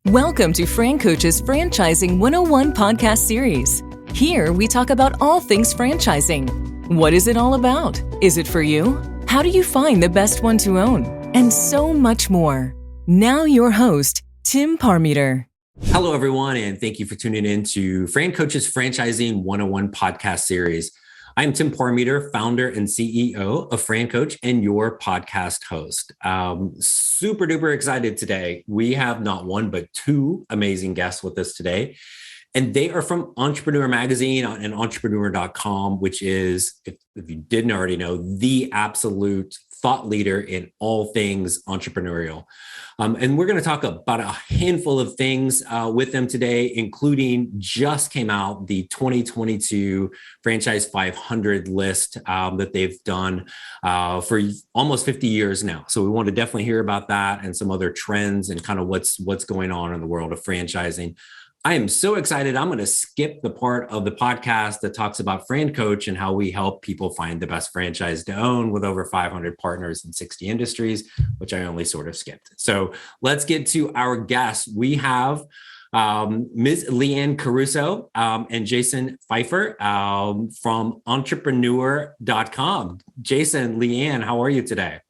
Welcome to Fran Coach's Franchising 101 podcast series. Here we talk about all things franchising. What is it all about? Is it for you? How do you find the best one to own? And so much more. Now your host, Tim Parmeter. Hello, everyone, and thank you for tuning in to Fran Coach's Franchising 101 podcast series. I'm Tim Parmeter, founder and CEO of Fran Coach and your podcast host. Super duper excited today. We have not one, but two amazing guests with us today. And they are from Entrepreneur Magazine and entrepreneur.com, which is, if you didn't already know, the absolute thought leader in all things entrepreneurial. And we're going to talk about a handful of things with them today, including just came out the 2022 Franchise 500 list that they've done for almost 50 years now. So we want to definitely hear about that and some other trends and kind of what's going on in the world of franchising. I am so excited. I'm going to skip the part of the podcast that talks about Fran Coach and how we help people find the best franchise to own with over 500 partners in 60 industries, which I only sort of skipped. So let's get to our guests. We have Ms. Liane Caruso and Jason Feifer from entrepreneur.com. Jason, Liane, how are you today?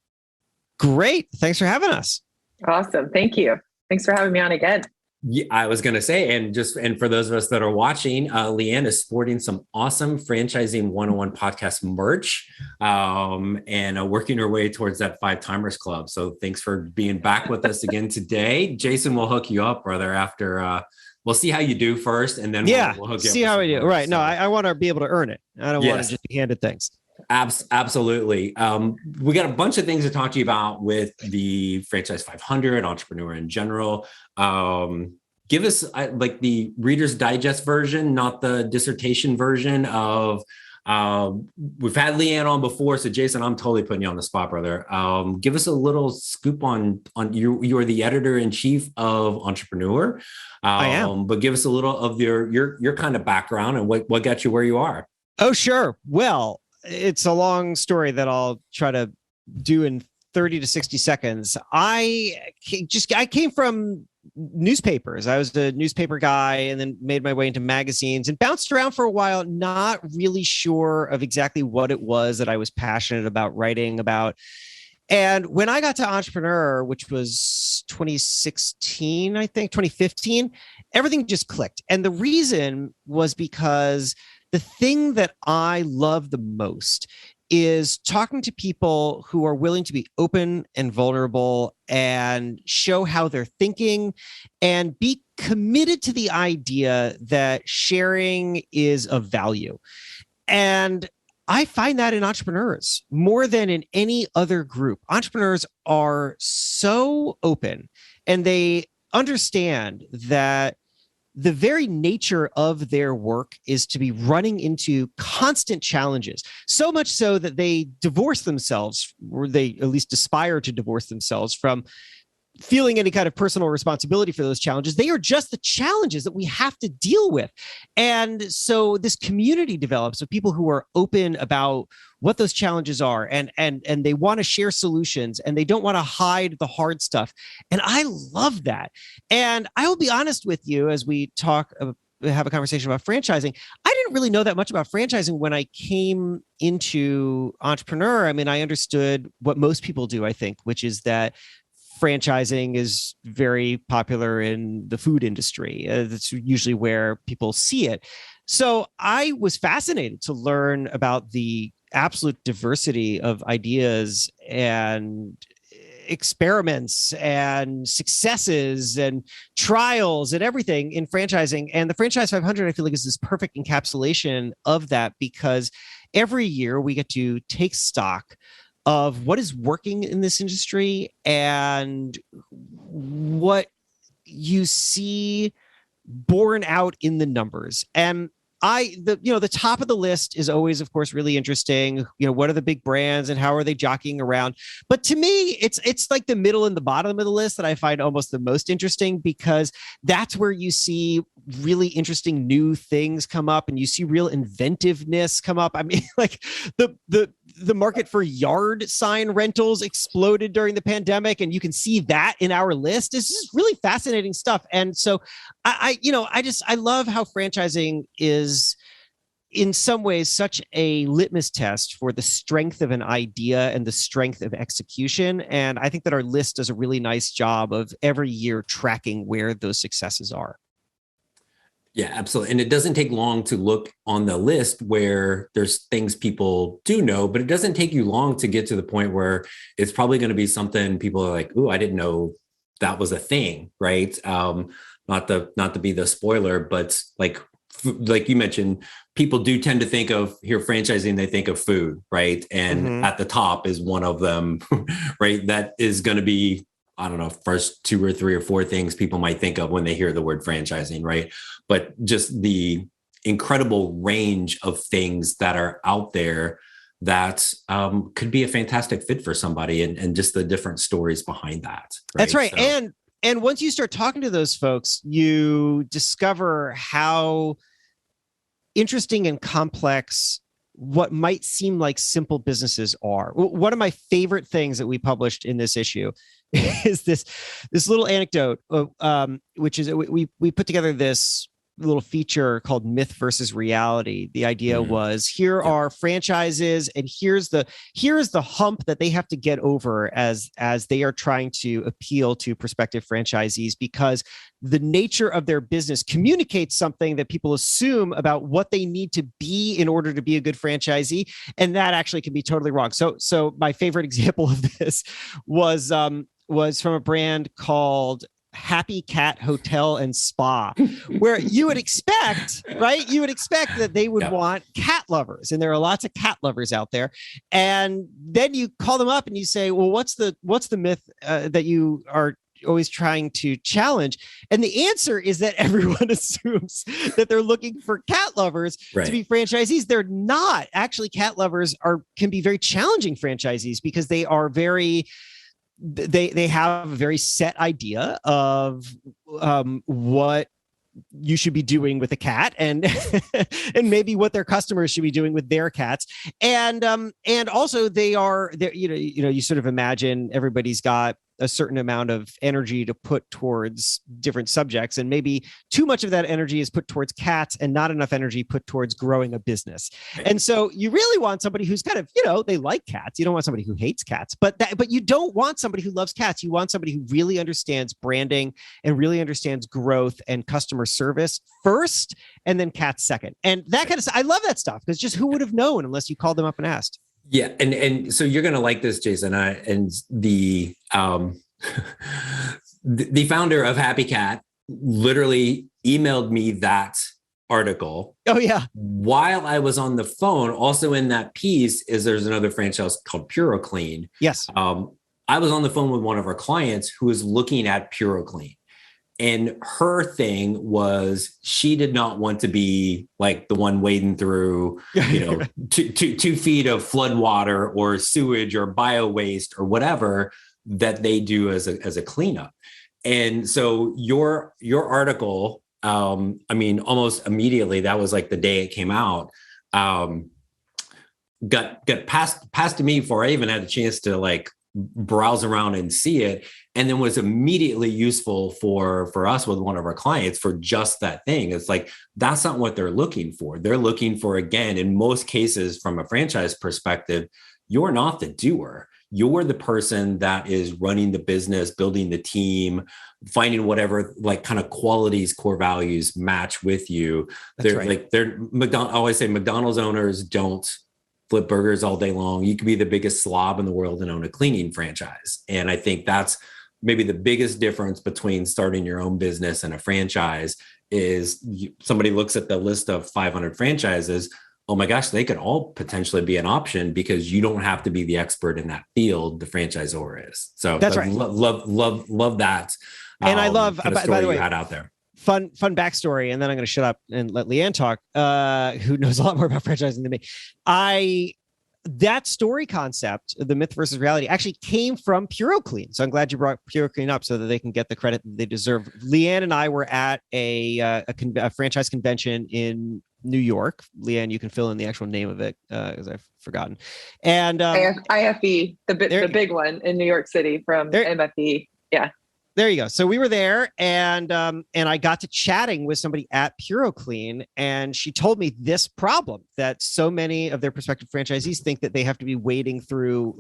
Great. Thanks for having us. Awesome. Thank you. Thanks for having me on again. Yeah, I was going to say, and for those of us that are watching, Liane is sporting some awesome Franchising 101 podcast merch and working her way towards that 5 Timers Club. So thanks for being back with us again today. Jason will hook you up, brother, after we'll see how you do first. And then we'll hook you up. See how we do. Right. So, no, I want to be able to earn it. I don't want to just be handed things. Absolutely. We got a bunch of things to talk to you about with the Franchise 500, Entrepreneur in general. Give us like the Reader's Digest version, not the dissertation version of, we've had Liane on before. So Jason, I'm totally putting you on the spot, brother. Give us a little scoop on you're the editor-in-chief of Entrepreneur. I am. But give us a little of your kind of background and what got you where you are. Oh, sure. Well, it's a long story that I'll try to do in 30 to 60 seconds. I came from newspapers. I was a newspaper guy and then made my way into magazines and bounced around for a while, not really sure of exactly what it was that I was passionate about writing about. And when I got to Entrepreneur, which was 2016, I think, 2015, everything just clicked. And the reason was because the thing that I love the most is talking to people who are willing to be open and vulnerable and show how they're thinking and be committed to the idea that sharing is of value. And I find that in entrepreneurs more than in any other group. Entrepreneurs are so open and they understand that the very nature of their work is to be running into constant challenges, so much so that they divorce themselves, or they at least aspire to divorce themselves from feeling any kind of personal responsibility for those challenges. They are just the challenges that we have to deal with. And so this community develops of people who are open about what those challenges are and they want to share solutions and they don't want to hide the hard stuff. And I love that. And I will be honest with you as we have a conversation about franchising. I didn't really know that much about franchising when I came into Entrepreneur. I mean, I understood what most people do, I think, which is that franchising is very popular in the food industry. That's usually where people see it. So I was fascinated to learn about the absolute diversity of ideas and experiments and successes and trials and everything in franchising. And the Franchise 500, I feel like, is this perfect encapsulation of that, because every year we get to take stock of what is working in this industry and what you see borne out in the numbers. And the top of the list is always, of course, really interesting. What are the big brands and how are they jockeying around? But to me, it's like the middle and the bottom of the list that I find almost the most interesting, because that's where you see really interesting new things come up and you see real inventiveness come up. I mean, like the the market for yard sign rentals exploded during the pandemic, and you can see that in our list. This is really fascinating stuff. And so I love how franchising is in some ways such a litmus test for the strength of an idea and the strength of execution. And I think that our list does a really nice job of every year tracking where those successes are. Yeah, absolutely. And it doesn't take long to look on the list where there's things people do know, but it doesn't take you long to get to the point where it's probably going to be something people are like, "Ooh, I didn't know that was a thing," right? Not to be the spoiler, but like you mentioned, people do tend to think of here franchising, they think of food, right? And at the top is one of them, right? That is going to be, I don't know, first 2 or 3 or 4 things people might think of when they hear the word franchising, right? But just the incredible range of things that are out there that could be a fantastic fit for somebody, and just the different stories behind that. Right? That's right. So, and once you start talking to those folks, you discover how interesting and complex what might seem like simple businesses are. One of my favorite things that we published in this issue is this little anecdote, which is we put together this little feature called Myth versus Reality. The idea was here are franchises, and here's the hump that they have to get over as they are trying to appeal to prospective franchisees, because the nature of their business communicates something that people assume about what they need to be in order to be a good franchisee, and that actually can be totally wrong. So my favorite example of this was from a brand called Happy Cat Hotel and Spa, where you would expect, right? You would expect that they would want cat lovers, and there are lots of cat lovers out there. And then you call them up and you say, well, what's the myth that you are always trying to challenge? And the answer is that everyone assumes that they're looking for cat lovers to be franchisees. They're not. Actually, cat lovers can be very challenging franchisees, because they are they have a very set idea of what you should be doing with a cat, and and maybe what their customers should be doing with their cats. And also you sort of imagine everybody's got a certain amount of energy to put towards different subjects, and maybe too much of that energy is put towards cats and not enough energy put towards growing a business. And so you really want somebody who's kind of, they like cats. You don't want somebody who hates cats, but you don't want somebody who loves cats. You want somebody who really understands branding and really understands growth and customer service first, and then cats second. And that kind of stuff. I love that stuff, because just who would have known unless you called them up and asked? Yeah, and so you're gonna like this, Jason. And the the founder of Happy Cat literally emailed me that article. Oh yeah. While I was on the phone. Also in that piece there's another franchise called PuroClean. Yes. I was on the phone with one of our clients who was looking at PuroClean. And her thing was she did not want to be like the one wading through, 2 feet of flood water or sewage or bio waste or whatever that they do as a cleanup. And so your article, almost immediately, that was like the day it came out, got passed to me before I even had a chance to like browse around and see it, and then was immediately useful for us with one of our clients for just that thing. It's like, that's not what they're looking for. They're looking for, again, in most cases from a franchise perspective, you're not the doer. You're the person that is running the business, building the team, finding whatever like kind of qualities, core values match with you. That's right. I always say McDonald's owners don't flip burgers all day long. You could be the biggest slob in the world and own a cleaning franchise. And I think that's maybe the biggest difference between starting your own business and a franchise is somebody looks at the list of 500 franchises. Oh my gosh, they could all potentially be an option, because you don't have to be the expert in that field. The franchisor is. So that's right. Love that. And I love, kind of by the way, you had out there. Fun backstory, and then I'm going to shut up and let Liane talk, who knows a lot more about franchising than me. That story concept, the myth versus reality, actually came from PuroClean. So I'm glad you brought PuroClean up so that they can get the credit that they deserve. Liane and I were at a franchise convention in New York. Liane, you can fill in the actual name of it because I've forgotten. And IFE, the big one in New York City from MFE. Yeah. There you go. So we were there, and I got to chatting with somebody at PuroClean, and she told me this problem that so many of their prospective franchisees think that they have to be wading through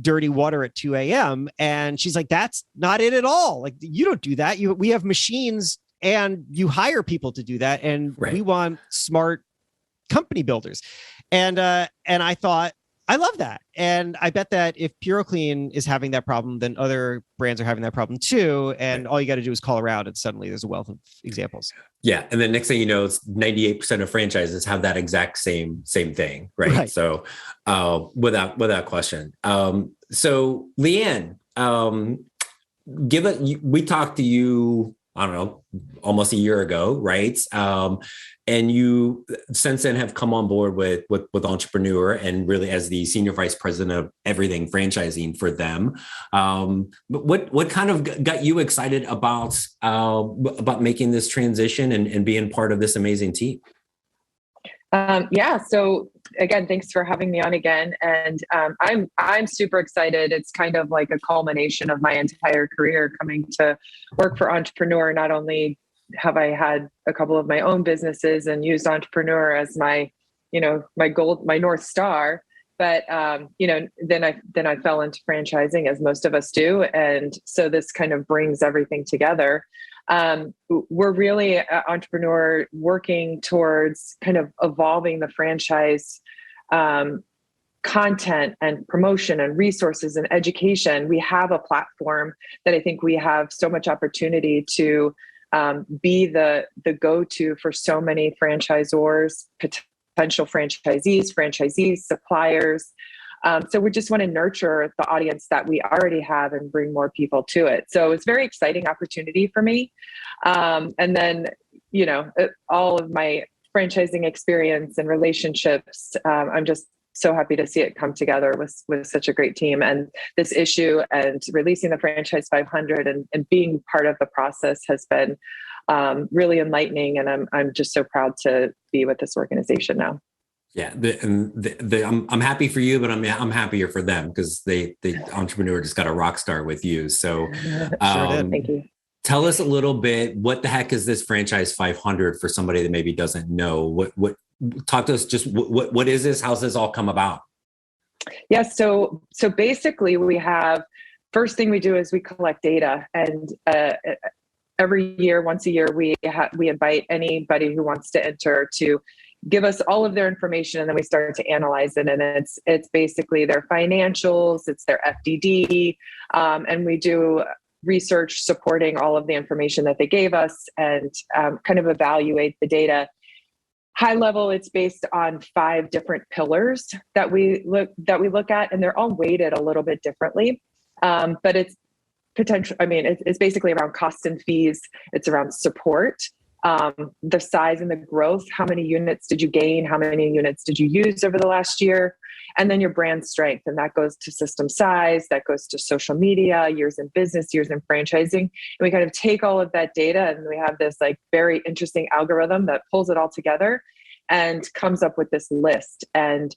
dirty water at 2 a.m. And she's like, that's not it at all. Like, you don't do that. We have machines and you hire people to do that. And we want smart company builders. And I thought, I love that. And I bet that if PuroClean is having that problem, then other brands are having that problem too. And all you got to do is call around and suddenly there's a wealth of examples. Yeah. And then next thing you know, it's 98% of franchises have that exact same thing. Right. So without question. So Liane, we talked to you, I don't know, almost a year ago, right? And you since then have come on board with Entrepreneur and really as the senior vice president of everything franchising for them. But what kind of got you excited about making this transition and being part of this amazing team? So again, thanks for having me on again. And I'm super excited. It's kind of like a culmination of my entire career coming to work for Entrepreneur. Not only have I had a couple of my own businesses and used Entrepreneur as my North Star, but then I fell into franchising, as most of us do. And so this kind of brings everything together. We're really Entrepreneur working towards kind of evolving the franchise content and promotion and resources and education. We have a platform that I think we have so much opportunity to be the go-to for so many franchisors, potential franchisees, suppliers. So we just want to nurture the audience that we already have and bring more people to it. So it's a very exciting opportunity for me. And then, all of my franchising experience and relationships, I'm just so happy to see it come together with such a great team. And this issue and releasing the Franchise 500 and being part of the process has been really enlightening. And I'm just so proud to be with this organization now. Yeah, I'm happy for you, but I'm happier for them because the Entrepreneur just got a rock star with you. So Sure did. Thank you. Tell us a little bit, what the heck is this Franchise 500 for somebody that maybe doesn't know? Talk to us, just what is this? How's this all come about? Yeah, so basically first thing we do is we collect data, and every year, once a year, we invite anybody who wants to enter to give us all of their information, and then we start to analyze it. And it's basically their financials, it's their FDD, and we do research supporting all of the information that they gave us and kind of evaluate the data. High level, it's based on 5 different pillars that we look at, and they're all weighted a little bit differently. But it's potential. I mean, it's basically around costs and fees. It's around support, the size and the growth. How many units did you gain? How many units did you use over the last year? And then your brand strength, and that goes to system size, that goes to social media, years in business, years in franchising. And we kind of take all of that data, and we have this like very interesting algorithm that pulls it all together and comes up with this list. And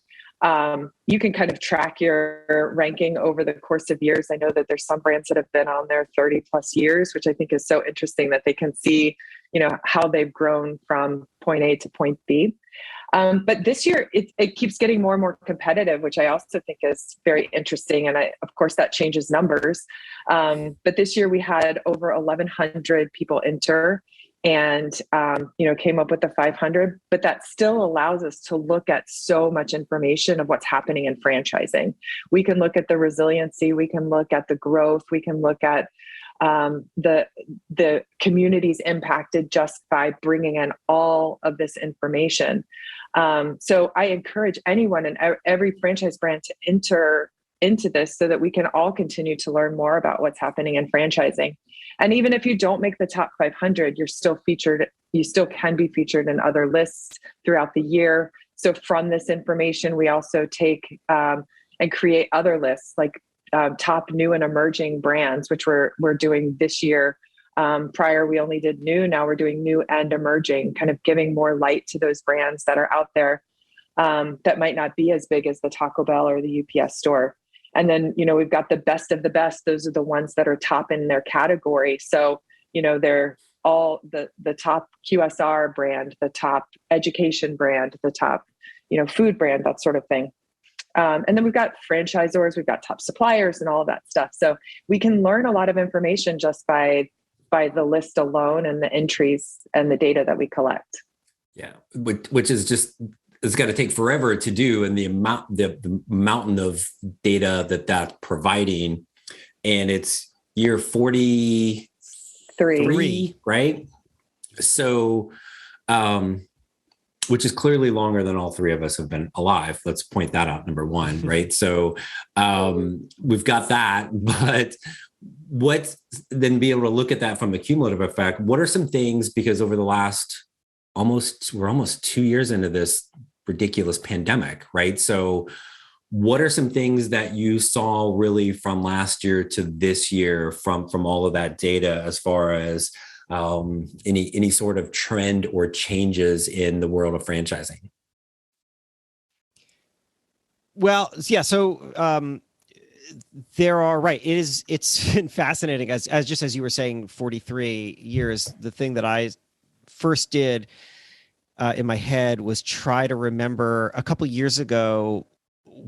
you can kind of track your ranking over the course of years. I know that there's some brands that have been on there 30 plus years, which I think is so interesting that they can see, how they've grown from point A to point B. But this year it keeps getting more and more competitive, which I also think is very interesting. And of course that changes numbers. But this year we had over 1,100 people enter and, came up with the 500, but that still allows us to look at so much information of what's happening in franchising. We can look at the resiliency, we can look at the growth, we can look at the communities impacted just by bringing in all of this information. So I encourage anyone and every franchise brand to enter into this so that we can all continue to learn more about what's happening in franchising. And even if you don't make the top 500, you're still featured. You still can be featured in other lists throughout the year. So from this information, we also take and create other lists like top new and emerging brands, which we're doing this year Prior, we only did new. Now we're doing new and emerging, kind of giving more light to those brands that are out there that might not be as big as the Taco Bell or the UPS store. And then, we've got the best of the best. Those are the ones that are top in their category. So, they're all the top QSR brand, the top education brand, the top, food brand, that sort of thing. And then we've got franchisors, we've got top suppliers and all of that stuff. So we can learn a lot of information just by the list alone and the entries and the data that we collect. Yeah, which is just, it's got to take forever to do, and the mountain of data that's providing, and it's year 43, right? So, which is clearly longer than all three of us have been alive. Let's point that out, number one, right? So we've got that, but then be able to look at that from a cumulative effect. What are some things, because over the last we're almost 2 years into this ridiculous pandemic, right? So what are some things that you saw really from last year to this year from all of that data, as far as any sort of trend or changes in the world of franchising? Well, yeah. So there are, right. It's been fascinating as just as you were saying, 43 years. The thing that I first did in my head was try to remember a couple years ago,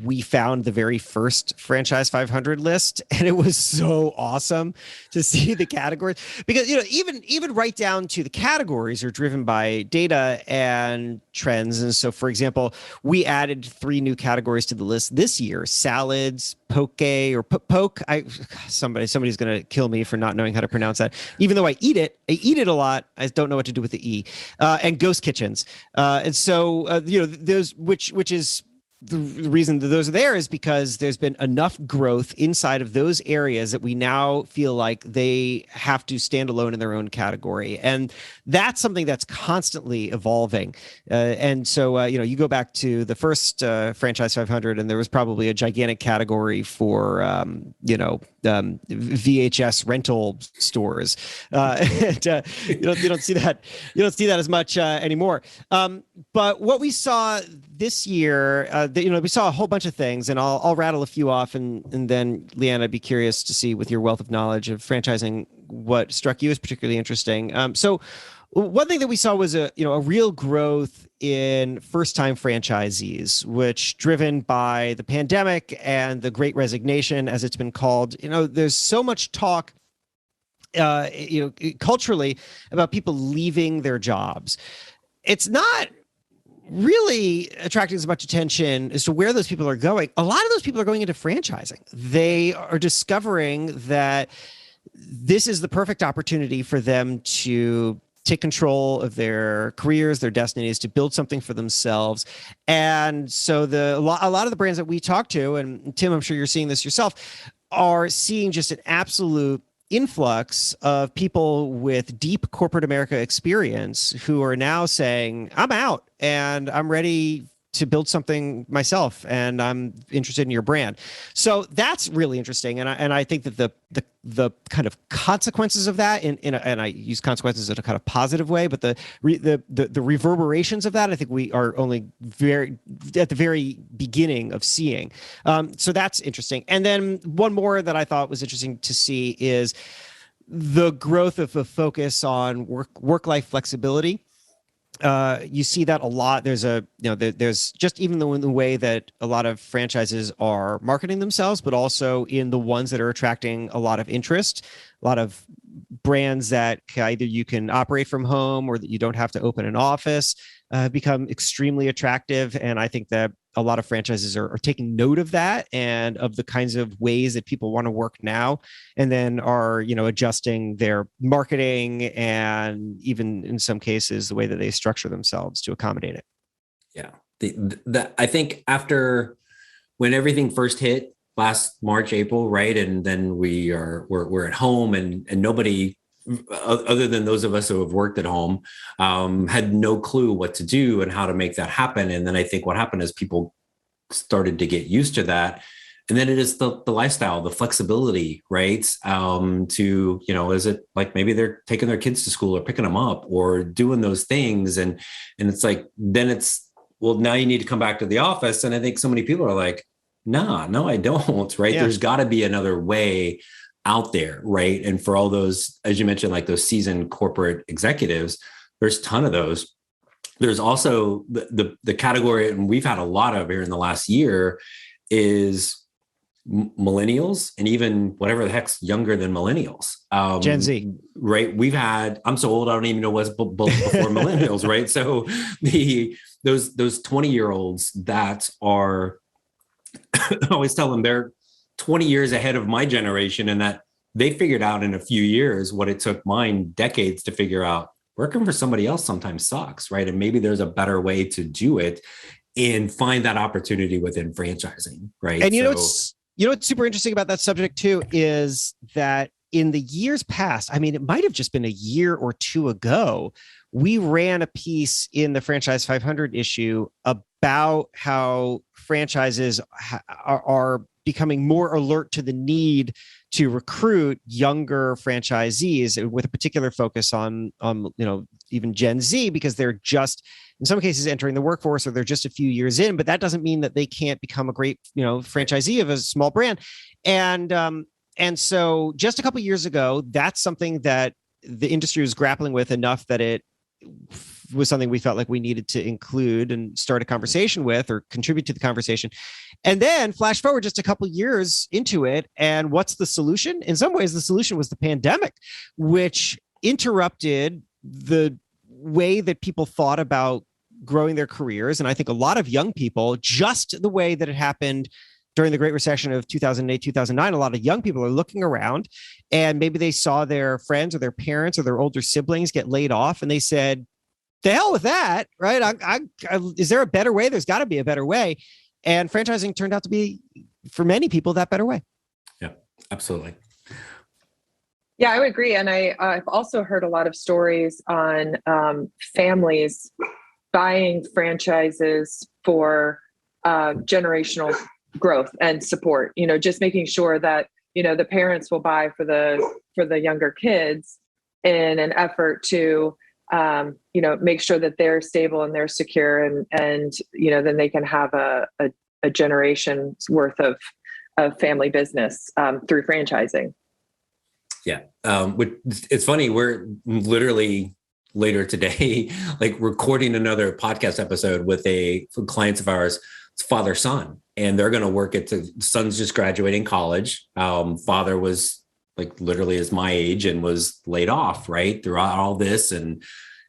we found the very first Franchise 500 list, and it was so awesome to see the categories, because even right down to the categories are driven by data and trends. And so, for example, we added 3 new categories to the list this year: salads, poke or poke. Somebody's going to kill me for not knowing how to pronounce that. Even though I eat it a lot, I don't know what to do with the E. And ghost kitchens. And so those which is. The reason that those are there is because there's been enough growth inside of those areas that we now feel like they have to stand alone in their own category. And that's something that's constantly evolving. And so, you go back to the first Franchise 500, and there was probably a gigantic category for, VHS rental stores. And, you don't see that. You don't see that as much anymore. But what we saw this year, we saw a whole bunch of things, and I'll rattle a few off, and then Liane, I'd be curious to see, with your wealth of knowledge of franchising, what struck you as particularly interesting. So one thing that we saw was a real growth in first-time franchisees, which, driven by the pandemic and the Great Resignation, as it's been called. There's so much talk culturally about people leaving their jobs. It's not really attracting as much attention as to where those people are going. A lot of those people are going into franchising. They are discovering that this is the perfect opportunity for them to take control of their careers, their destinies, to build something for themselves. And so a lot of the brands that we talk to, and Tim, I'm sure you're seeing this yourself, are seeing just an absolute influx of people with deep corporate America experience who are now saying, I'm out and I'm ready to build something myself, and I'm interested in your brand. So that's really interesting. And I think that the kind of consequences of that, and I use consequences in a kind of positive way, but the reverberations of that, I think we are only at the very beginning of seeing. So that's interesting. And then one more that I thought was interesting to see is the growth of a focus on work-life flexibility. You see that a lot. There's just even in the way that a lot of franchises are marketing themselves, but also in the ones that are attracting a lot of interest, a lot of brands that either you can operate from home or that you don't have to open an office become extremely attractive. And I think that a lot of franchises are taking note of that and of the kinds of ways that people want to work now, and then are, adjusting their marketing and even in some cases the way that they structure themselves to accommodate it. Yeah. I think after when everything first hit last March, April, right? And then we're at home and nobody, other than those of us who have worked at home, had no clue what to do and how to make that happen. And then I think what happened is people started to get used to that. And then it is the lifestyle, the flexibility, right? To, is it like maybe they're taking their kids to school or picking them up or doing those things. And it's like, then it's, well, now you need to come back to the office. And I think so many people are like, no, I don't, right? Yeah. There's got to be another way out there, right? And for all those, as you mentioned, like those seasoned corporate executives, there's a ton of those. There's also the category, and we've had a lot of here in the last year, is millennials and even whatever the heck's younger than millennials. Gen Z. Right. I'm so old, I don't even know what's before millennials, right? So those 20-year-olds that are, I always tell them they're 20 years ahead of my generation, and that they figured out in a few years what it took mine decades to figure out. Working for somebody else sometimes sucks, right? And maybe there's a better way to do it and find that opportunity within franchising, right? And what's super interesting about that subject too is that in the years past, I mean, it might have just been a year or two ago, we ran a piece in the Franchise 500 issue about how franchises are becoming more alert to the need to recruit younger franchisees with a particular focus on even Gen Z, because they're just in some cases entering the workforce, or they're just a few years in, but that doesn't mean that they can't become a great, franchisee of a small brand. And so just a couple of years ago, that's something that the industry was grappling with enough that it was something we felt like we needed to include and start a conversation with, or contribute to the conversation. And then flash forward just a couple of years into it. And what's the solution? In some ways, the solution was the pandemic, which interrupted the way that people thought about growing their careers. And I think a lot of young people, just the way that it happened during the Great Recession of 2008, 2009, a lot of young people are looking around, and maybe they saw their friends or their parents or their older siblings get laid off, and they said, the hell with that, right? Is there a better way? There's got to be a better way. And franchising turned out to be, for many people, that better way. Yeah, absolutely. Yeah, I would agree. And I've also heard a lot of stories on families buying franchises for generational growth and support, just making sure that, the parents will buy for the younger kids in an effort to, make sure that they're stable and they're secure, and then they can have a generation's worth of family business through franchising. Yeah. It's funny. We're literally later today, like recording another podcast episode with clients of ours. It's father-son, and they're going to work at the son's just graduating college. Father was like literally is my age and was laid off, right, throughout all this. And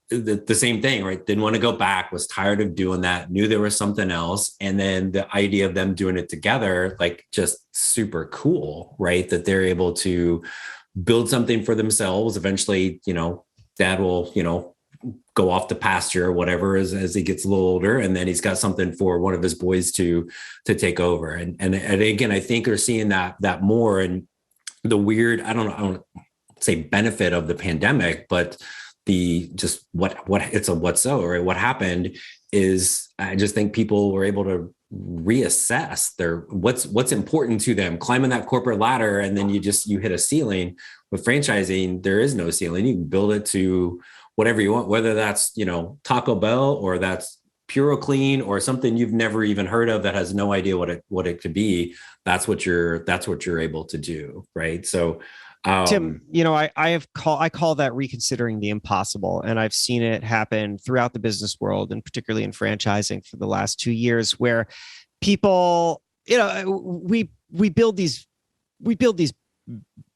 the same thing, right? Didn't want to go back, was tired of doing that, knew there was something else. And then the idea of them doing it together, like just super cool, right? That they're able to build something for themselves. Eventually, dad will, go off to pasture or whatever as he gets a little older. And then he's got something for one of his boys to take over. And again, I think we're seeing that more. And the weird, I don't say benefit of the pandemic, but what happened is I just think people were able to reassess what's important to them, climbing that corporate ladder. And then you hit a ceiling. With franchising, there is no ceiling. You can build it to whatever you want, whether that's, Taco Bell, or that's PuroClean, or something you've never even heard of that has no idea what it could be. That's what you're able to do. Right. So, Tim, I call that reconsidering the impossible. And I've seen it happen throughout the business world, and particularly in franchising for the last 2 years, where people, we build these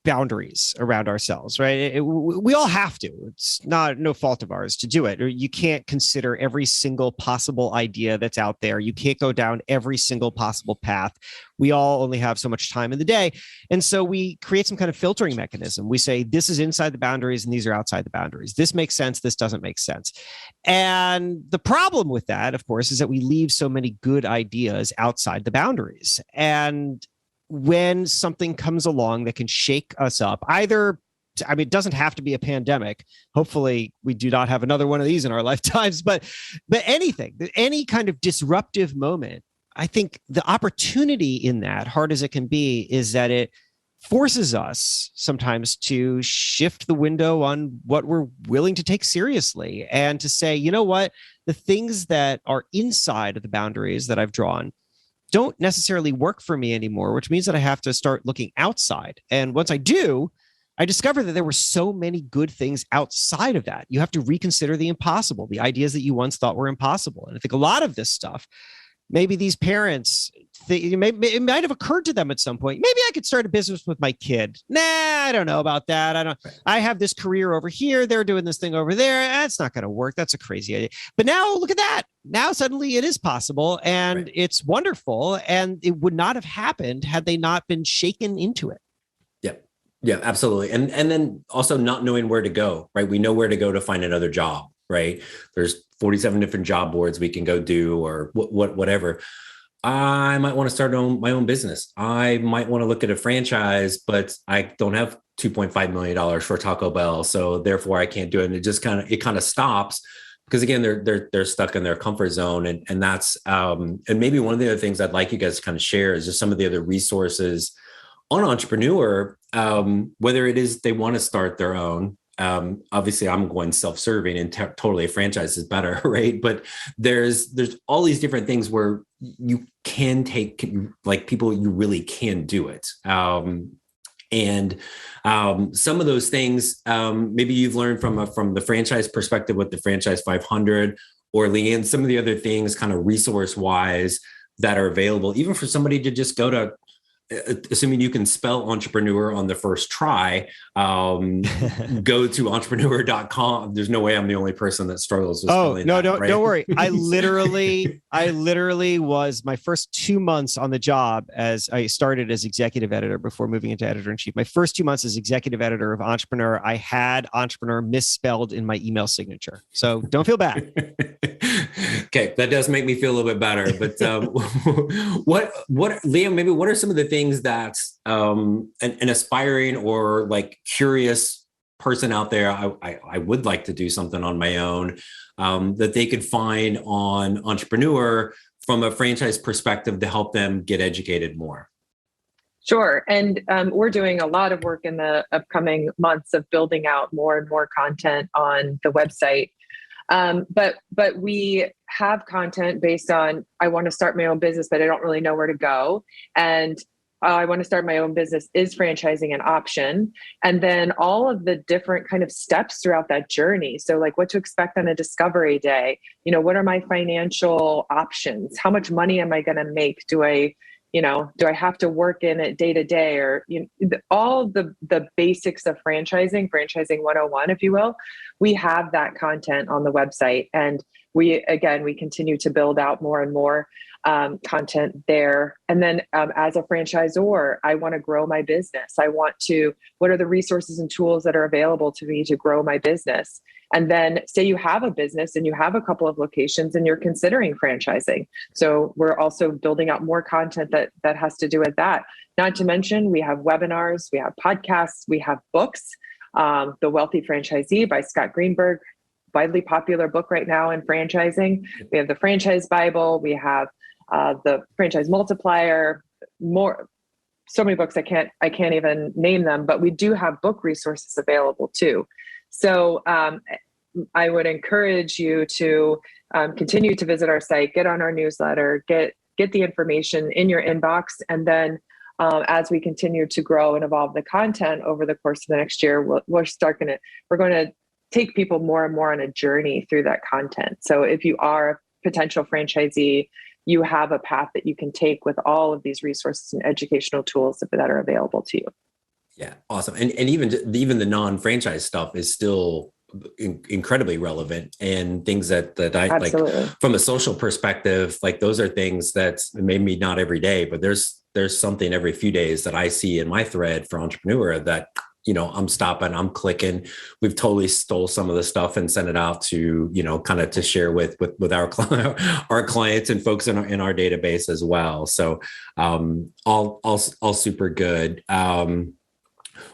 boundaries around ourselves, right? We all have to. It's no fault of ours to do it. Or you can't consider every single possible idea that's out there. You can't go down every single possible path. We all only have so much time in the day. And so we create some kind of filtering mechanism. We say, this is inside the boundaries and these are outside the boundaries. This makes sense. This doesn't make sense. And the problem with that, of course, is that we leave so many good ideas outside the boundaries. And when something comes along that can shake us up, it doesn't have to be a pandemic. Hopefully we do not have another one of these in our lifetimes, but anything, any kind of disruptive moment, I think the opportunity in that, hard as it can be, is that it forces us sometimes to shift the window on what we're willing to take seriously and to say, you know what, the things that are inside of the boundaries that I've drawn don't necessarily work for me anymore, which means that I have to start looking outside. And once I do, I discovered that there were so many good things outside of that. You have to reconsider the impossible, the ideas that you once thought were impossible. And I think a lot of this stuff, maybe these parents, it might have occurred to them at some point. Maybe I could start a business with my kid. Nah, I don't know about that. I have this career over here. They're doing this thing over there. That's not going to work. That's a crazy idea. But now look at that. Now suddenly it is possible and it's wonderful. And it would not have happened had they not been shaken into it. Yeah, absolutely. And then also not knowing where to go, right? We know where to go to find another job, right? There's 47 different job boards we can go do or whatever. I might want to start my own business. I might want to look at a franchise, but I don't have $2.5 million for Taco Bell. So therefore I can't do it. And it kind of stops because again, they're stuck in their comfort zone. And that's, and maybe one of the other things I'd like you guys to kind of share is just some of the other resources on Entrepreneur, whether it is they want to start their own. Obviously I'm going self-serving and totally a franchise is better, right? But there's all these different things where you can take like people, you really can do it. And some of those things, maybe you've learned from the franchise perspective with the Franchise 500 or Liane, some of the other things kind of resource wise that are available, even for somebody to just go to, assuming you can spell entrepreneur on the first try, go to entrepreneur.com. There's no way I'm the only person that struggles with spelling that, right? Don't worry. I literally was my first 2 months on the job as I started as executive editor before moving into editor-in-chief. My first 2 months as executive editor of Entrepreneur, I had entrepreneur misspelled in my email signature. So don't feel bad. Okay, that does make me feel a little bit better. But Liam, maybe what are some of the things that an aspiring or like curious person out there, I would like to do something on my own, that they could find on Entrepreneur from a franchise perspective to help them get educated more? Sure. And we're doing a lot of work in the upcoming months of building out more and more content on the website. But we have content based on, I want to start my own business, but I don't really know where to go. And I want to start my own business. Is franchising an option? And then all of the different kind of steps throughout that journey. So like what to expect on a discovery day, what are my financial options? How much money am I going to make? Do I have to work in it day to day, or all the basics of franchising 101, if you will. We have that content on the website, and we continue to build out more and more content there. And then as a franchisor, I want to grow my business. What are the resources and tools that are available to me to grow my business? And then say you have a business and you have a couple of locations and you're considering franchising. So we're also building out more content that has to do with that. Not to mention, we have webinars, we have podcasts, we have books. The Wealthy Franchisee by Scott Greenberg, widely popular book right now in franchising. We have the Franchise Bible. We have the Franchise Multiplier. So many books I can't even name them, but we do have book resources available too. So I would encourage you to continue to visit our site, get on our newsletter, get the information in your inbox, and then as we continue to grow and evolve the content over the course of the next year, we're going to take people more and more on a journey through that content. So if you are a potential franchisee, you have a path that you can take with all of these resources and educational tools that are available to you. Yeah, awesome. And even the non-franchise stuff is still incredibly relevant, and things that I Absolutely. Like from a social perspective, like those are things that maybe not every day, but there's something every few days that I see in my thread for Entrepreneur that, I'm stopping, I'm clicking. We've totally stole some of the stuff and sent it out to, kind of to share with our clients and folks in our database as well. So all super good.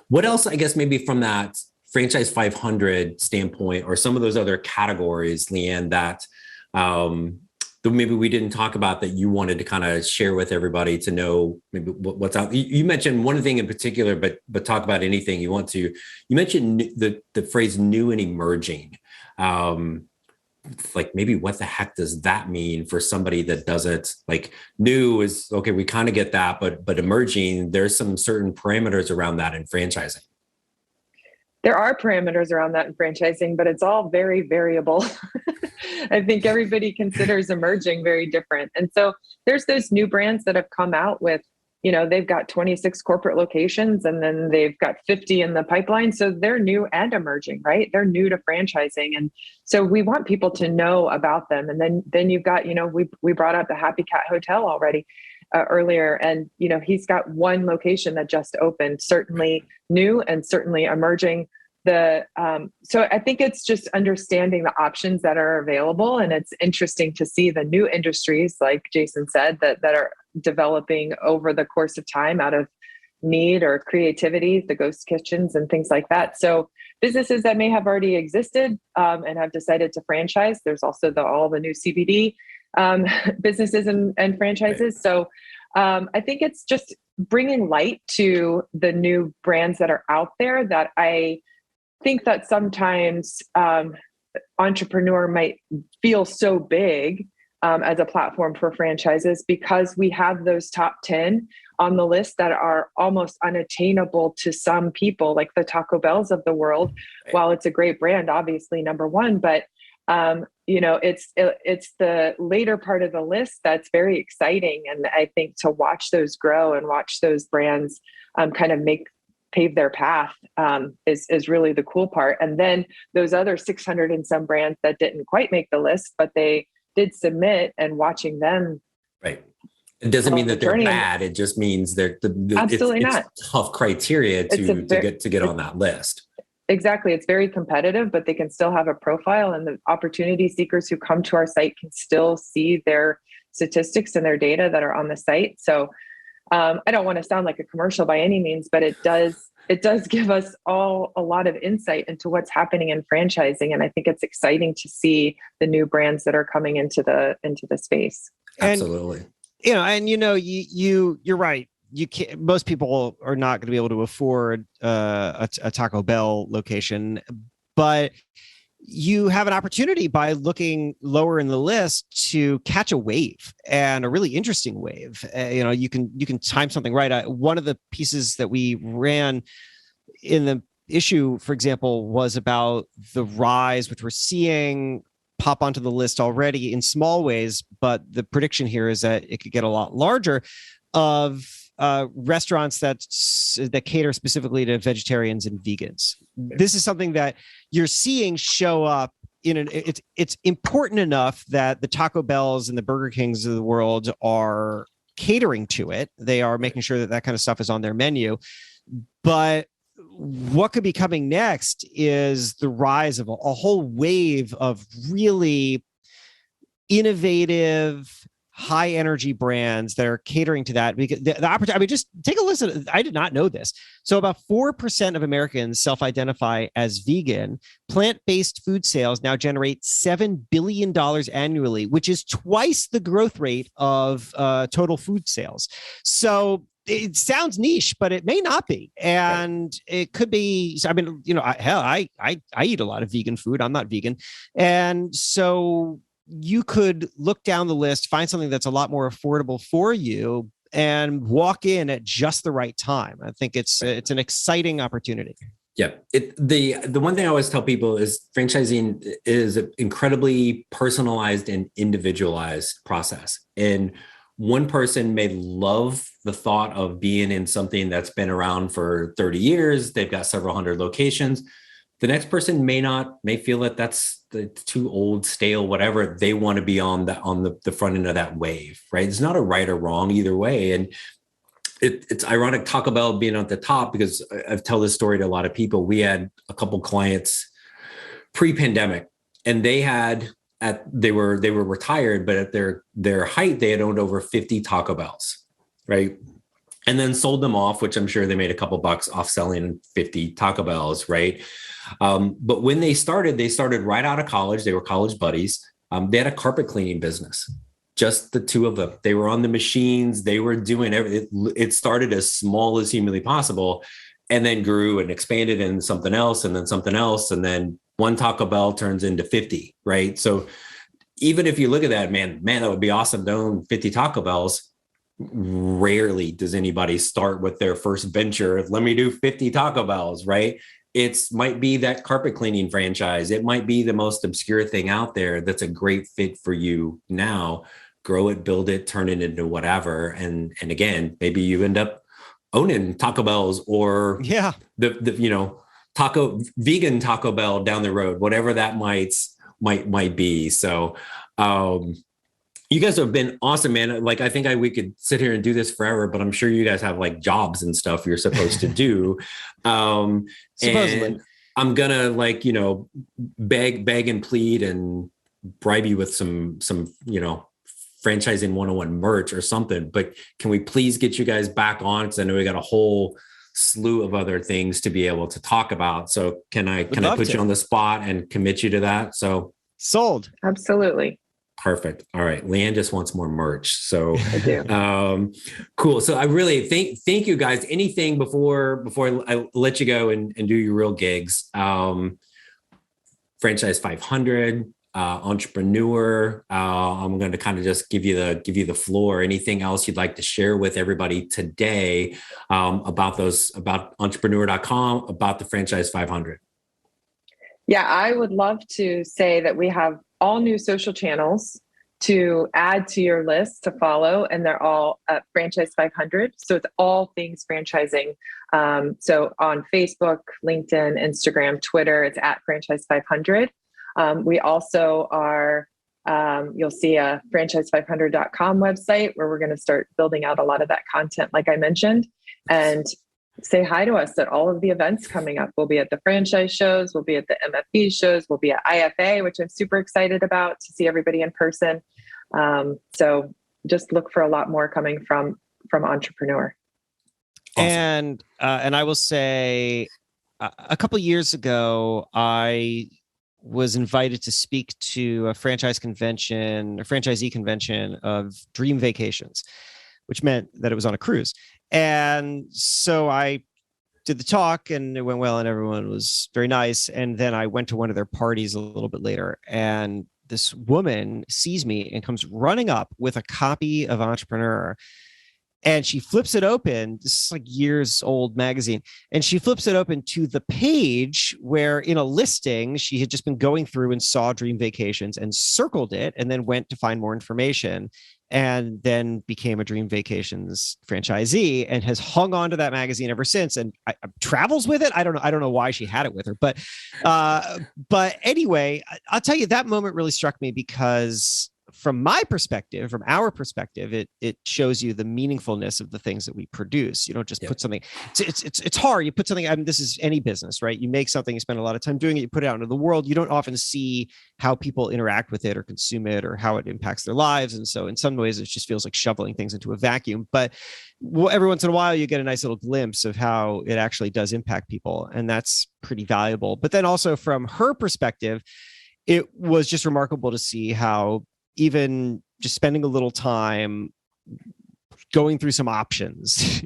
What else, I guess, maybe from that Franchise 500 standpoint, or some of those other categories, Liane, that that maybe we didn't talk about that you wanted to kind of share with everybody to know maybe what's out? You mentioned one thing in particular, but talk about anything you want to. You mentioned the phrase new and emerging. Like maybe what the heck does that mean for somebody that doesn't, like, new is okay, we kind of get that, but emerging, there's some certain parameters around that in franchising. There are parameters around that in franchising, but it's all very variable. I think everybody considers emerging very different. And so there's those new brands that have come out with, they've got 26 corporate locations and then they've got 50 in the pipeline. So they're new and emerging, right? They're new to franchising. And so we want people to know about them. And then you've got, we brought up the Happy Cat Hotel already earlier. And, he's got one location that just opened, certainly new and certainly emerging. So I think it's just understanding the options that are available. And it's interesting to see the new industries, like Jason said, that are developing over the course of time out of need or creativity, the ghost kitchens and things like that. So businesses that may have already existed and have decided to franchise. There's also all the new CBD businesses and franchises. So I think it's just bringing light to the new brands that are out there that I think that sometimes entrepreneur might feel so big as a platform for franchises because we have those top 10 on the list that are almost unattainable to some people, like the Taco Bells of the world. While it's a great brand, obviously number one, but it's the later part of the list that's very exciting. And I think to watch those grow and watch those brands kind of pave their path is really the cool part. And then those other 600 and some brands that didn't quite make the list, but they did submit, and watching them. Right. It doesn't mean that they're bad. It just means they're absolutely not. It's tough criteria to get on that list. Exactly. It's very competitive, but they can still have a profile, and the opportunity seekers who come to our site can still see their statistics and their data that are on the site. So I don't want to sound like a commercial by any means, but it does give us all a lot of insight into what's happening in franchising. And I think it's exciting to see the new brands that are coming into the space. Absolutely. And you're right. You can't, most people are not going to be able to afford a Taco Bell location, but you have an opportunity by looking lower in the list to catch a wave, and a really interesting wave. You can time something right. One of the pieces that we ran in the issue, for example, was about the rise, which we're seeing pop onto the list already in small ways, but the prediction here is that it could get a lot larger, of restaurants that cater specifically to vegetarians and vegans. This is something that you're seeing show up it's important enough that the Taco Bells and the Burger Kings of the world are catering to it. They are making sure that kind of stuff is on their menu. But what could be coming next is the rise of a whole wave of really innovative, high energy brands that are catering to that, because the opportunity. I mean, just take a listen. I did not know this. So about 4% of Americans self-identify as vegan. Plant-based food sales now generate $7 billion annually, which is twice the growth rate of total food sales. So it sounds niche, but it may not be. And it could be. I mean, I eat a lot of vegan food. I'm not vegan. And so you could look down the list, find something that's a lot more affordable for you, and walk in at just the right time. I think it's an exciting opportunity. Yeah. The one thing I always tell people is franchising is an incredibly personalized and individualized process. And one person may love the thought of being in something that's been around for 30 years. They've got several hundred locations. The next person may feel that that's too old, stale, whatever. They want to be on the front end of that wave, right? It's not a right or wrong either way. And it's ironic Taco Bell being at the top, because I've told this story to a lot of people. We had a couple clients pre-pandemic, and they were retired, but at their height, they had owned over 50 Taco Bells, right? And then sold them off, which I'm sure they made a couple bucks off selling 50 Taco Bells, right? But when they started right out of college. They were college buddies. They had a carpet cleaning business. just the two of them. They were on the machines. They were doing everything. It started as small as humanly possible and then grew and expanded into something else and then something else. And then one Taco Bell turns into 50, right? So even if you look at that, man, that would be awesome to own 50 Taco Bells. Rarely does anybody start with their first venture. Let me do 50 Taco Bells, right? It's might be that carpet cleaning franchise. It might be the most obscure thing out there that's a great fit for you now. Grow it, build it, turn it into whatever. And again, maybe you end up owning Taco Bells or the vegan Taco Bell down the road, whatever that might be. So you guys have been awesome, man. Like, I think we could sit here and do this forever, but I'm sure you guys have like jobs and stuff you're supposed to do. Supposedly. And I'm gonna beg and plead and bribe you with some franchising 101 merch or something. But can we please get you guys back on? Because I know we got a whole slew of other things to be able to talk about. So can I put you on the spot and commit you to that? So sold. Absolutely. Perfect. All right. Liane just wants more merch. So I do. Cool. So I really thank you guys. Anything before I let you go and do your real gigs? Franchise 500, entrepreneur. I'm going to kind of just give you the floor. Anything else you'd like to share with everybody today about entrepreneur.com, about the Franchise 500? Yeah, I would love to say that we have all new social channels to add to your list to follow, and they're all at Franchise 500. So it's all things franchising. So on Facebook, LinkedIn, Instagram, Twitter, it's at Franchise 500. We also are, you'll see a franchise500.com website where we're going to start building out a lot of that content, like I mentioned. And say hi to us at all of the events coming up. We'll be at the franchise shows. We'll be at the MFB shows. We'll be at IFA, which I'm super excited about, to see everybody in person. So just look for a lot more coming from Entrepreneur. Awesome. And I will say a couple of years ago, I was invited to speak to a franchisee convention of Dream Vacations, which meant that it was on a cruise. And so I did the talk and it went well and everyone was very nice. And then I went to one of their parties a little bit later, and this woman sees me and comes running up with a copy of Entrepreneur. And she flips it open. This is like years old magazine. And she flips it open to the page where in a listing, she had just been going through and saw Dream Vacations and circled it and then went to find more information, and then became a Dream Vacations franchisee and has hung on to that magazine ever since. And travels with it. I don't know why she had it with her, but anyway, I'll tell you, that moment really struck me because from my perspective, from our perspective, it shows you the meaningfulness of the things that we produce. You don't just put something, it's hard. You put something, I mean, this is any business, right? You make something, you spend a lot of time doing it, you put it out into the world. You don't often see how people interact with it or consume it or how it impacts their lives. And so in some ways, it just feels like shoveling things into a vacuum. But every once in a while, you get a nice little glimpse of how it actually does impact people. And that's pretty valuable. But then also from her perspective, it was just remarkable to see how even just spending a little time going through some options,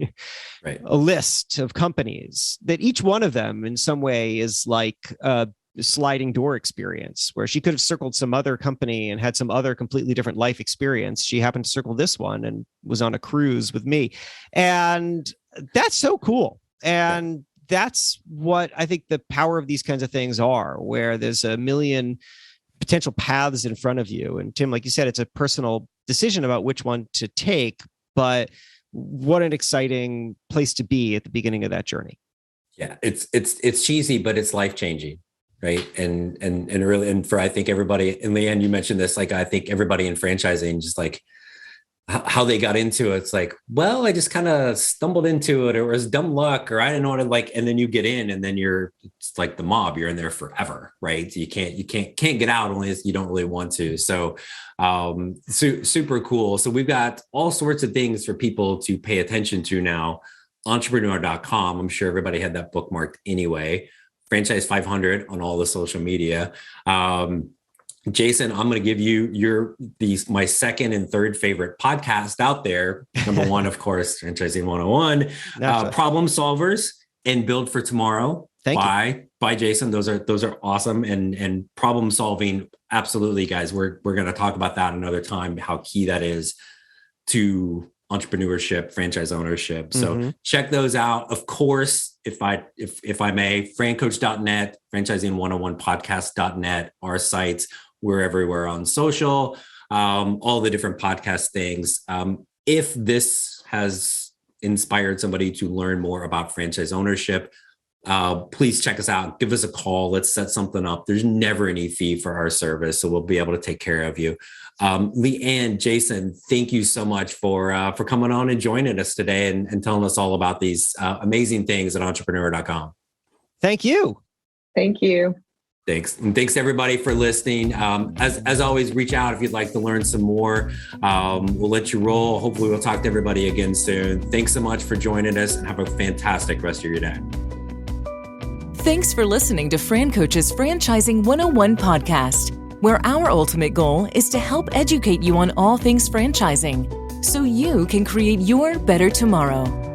right, a list of companies, that each one of them in some way is like a sliding door experience, where she could have circled some other company and had some other completely different life experience. She happened to circle this one and was on a cruise with me. And that's so cool. And that's what I think the power of these kinds of things are, where there's a million potential paths in front of you. And Tim, like you said, it's a personal decision about which one to take, but what an exciting place to be at the beginning of that journey. Yeah, it's cheesy, but it's life-changing, right? And really, and for, I think everybody, and Liane, you mentioned this, like, I think everybody in franchising, just like how they got into it. It's like, well, I just kind of stumbled into it, or it was dumb luck, or I didn't know what to like. And then you get in, and then it's like the mob, you're in there forever, right? You can't get out unless you don't really want to. So super cool. So we've got all sorts of things for people to pay attention to now. Entrepreneur.com. I'm sure everybody had that bookmarked anyway. Franchise 500 on all the social media. Jason, I'm going to give you my second and third favorite podcast out there. Number one, of course, Franchising 101, Problem Solvers and Build for Tomorrow by Jason. Those are awesome. And problem solving. Absolutely, guys. We're going to talk about that another time, how key that is to entrepreneurship, franchise ownership. So check those out. Of course, if I may, francoach.net, franchising101podcast.net, our sites. We're everywhere on social, all the different podcast things. If this has inspired somebody to learn more about franchise ownership, please check us out. Give us a call. Let's set something up. There's never any fee for our service, so we'll be able to take care of you. Liane, Jason, thank you so much for coming on and joining us today and telling us all about these amazing things at entrepreneur.com. Thank you. Thank you. Thanks. And thanks everybody for listening. As always, reach out if you'd like to learn some more. We'll let you roll. Hopefully we'll talk to everybody again soon. Thanks so much for joining us and have a fantastic rest of your day. Thanks for listening to Fran Coach's Franchising 101 podcast, where our ultimate goal is to help educate you on all things franchising so you can create your better tomorrow.